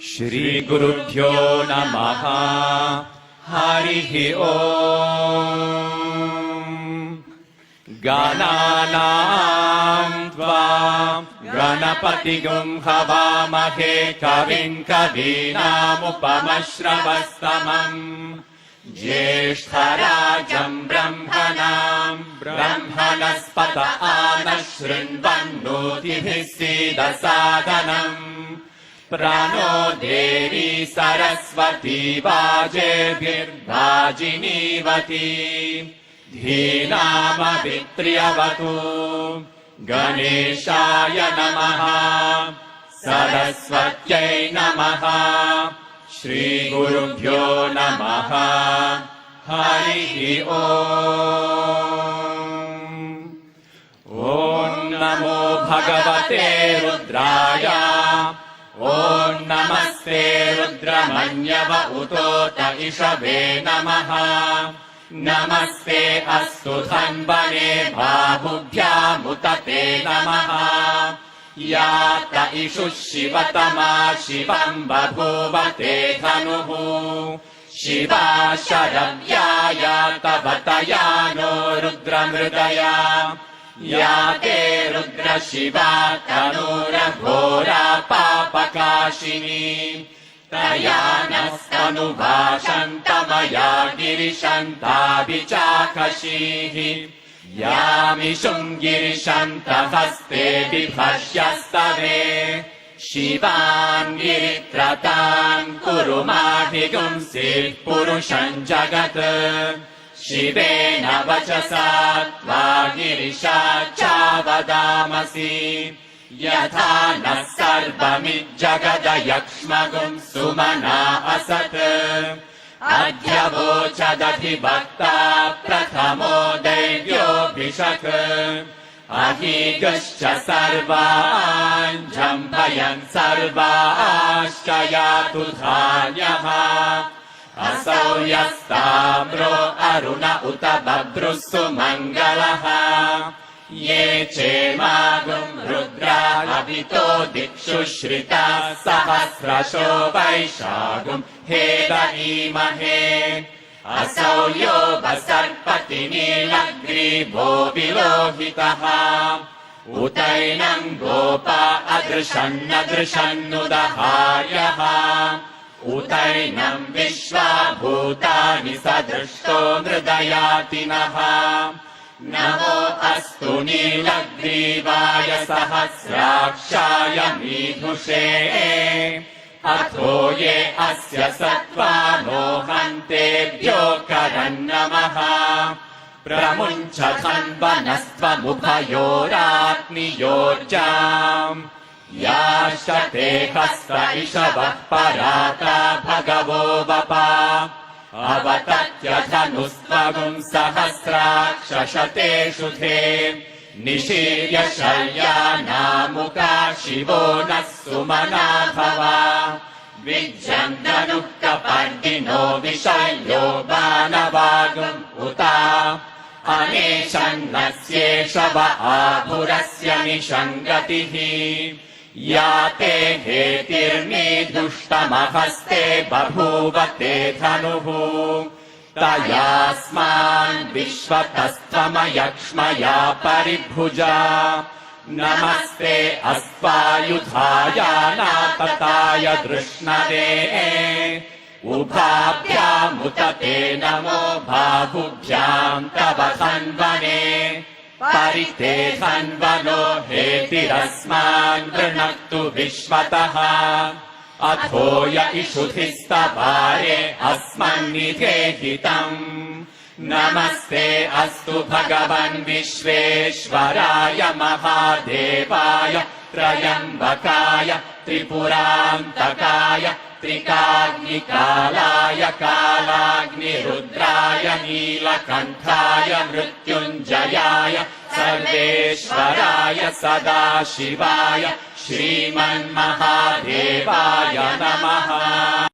श्रीगुरुभ्यो नमः। हरिः ओम्। गणानां त्वा गणपतिगुं हवामहे कविं कवीनामुपमश्रवस्तमम् ज्येष्ठराजम् ब्रह्मणस्पत आनः शृण्वन्नोतिभिः सीदसादनम् प्रणो देवी सरस्वती वाजेभिर्वाजिनीवती धीनामवित्र्यवतु। गणेशाय नमः, सरस्वत्यै नमः, श्रीगुरुभ्यो नमः। हरिः ओम्। ॐ नमो भगवते रुद्राय। ॐ नमस्ते रुद्रमन्यव उतोत इषवे नमः। नमस्ते अस्तु धन्वने बाहुभ्यामुत ते नमः। या त इषुः शिवतमा शिवम् बभूव ते धनुः। शिवा शरव्याया तव तया नो रुद्रमृदया। या ते रुद्र शिवा तनूरघोरा पापकाशिनी। तया नस्तनुभाषन्तमया गिरिशन्ताभिचाकशीः। यामिषुम् गिरिशन्तहस्ते बिभर्ष्यस्तवे। शिवान् गिरित्रतान् कुरु माभिगुंसीत् पुरुषम् जगत्। शिवेन वचसा त्वा गिरिशाच्चावदामसि। यथा नः सर्वमिज्जगदयक्ष्मगुम् सुमना असत्। अद्य वोचदधिवक्ता प्रथमो दैव्योऽभिषक्। अहीगश्च सर्वान् जम्भयन् सर्वाश्च यातु धान्यः। असौ यस्ताम्रो अरुण उत बभ्रुः सुमङ्गलः। ये चेमागुम् रुद्राभितो दिक्षु श्रिताः सहस्रशो वैशागुम् हेदहीमहे। असौ यो वसर्पति नीलग्रीवो विलोहितः। उतैनम् गोपा अदृशन्नदृशन्नुदहार्यः। उतैनम् विश्वा भूतानि सदृष्टो मृदयातिनः। नमो अस्तु नीलग्रीवाय सहस्राक्षाय मीधुषे। अथो ये अस्य सत्त्वानो हन्तेभ्यो करन्नमः। प्रमुञ्च धन्वनस्त्वमुभयोराग्नियोर्जाम्। याश्चते हस्त इषवः पराता भगवो वपा। अवतत्य धनुस्त्वगुम् सहस्राक्षशतेषु ते। निशीर्य शय्यानामुका शिवो नः सुमना भव। विज्जन्तनुः कपर्दिनो विशल्यो बाणवागुम् उता। अनेशन्नस्येषव आभुरस्य निषङ्गतिः। या ते हेतिर्नीदुष्टमहस्ते बभूव ते धनुः। तयास्मान् विश्वतस्त्वमयक्ष्मया परिभुजा। नमस्ते अस्त्वायुधाय नातताय धृष्णवे। उभाभ्यामुत ते नमो बाहुभ्याम् तव धन्वने। परिते धन्वनो हेतिरस्मान् वृणक्तु विश्वतः। अथो य इषुधिस्तवारे अस्मन्निधेहितम्। नमस्ते अस्तु भगवन् विश्वेश्वराय महादेवाय त्रयम्बकाय त्रिपुरान्तकाय त्रिकाग्निकालाय कालाग्निरुद्राय नीलकण्ठाय मृत्युञ्जयाय सर्वेश्वराय सदाशिवाय श्रीमन्महादेवाय नमः।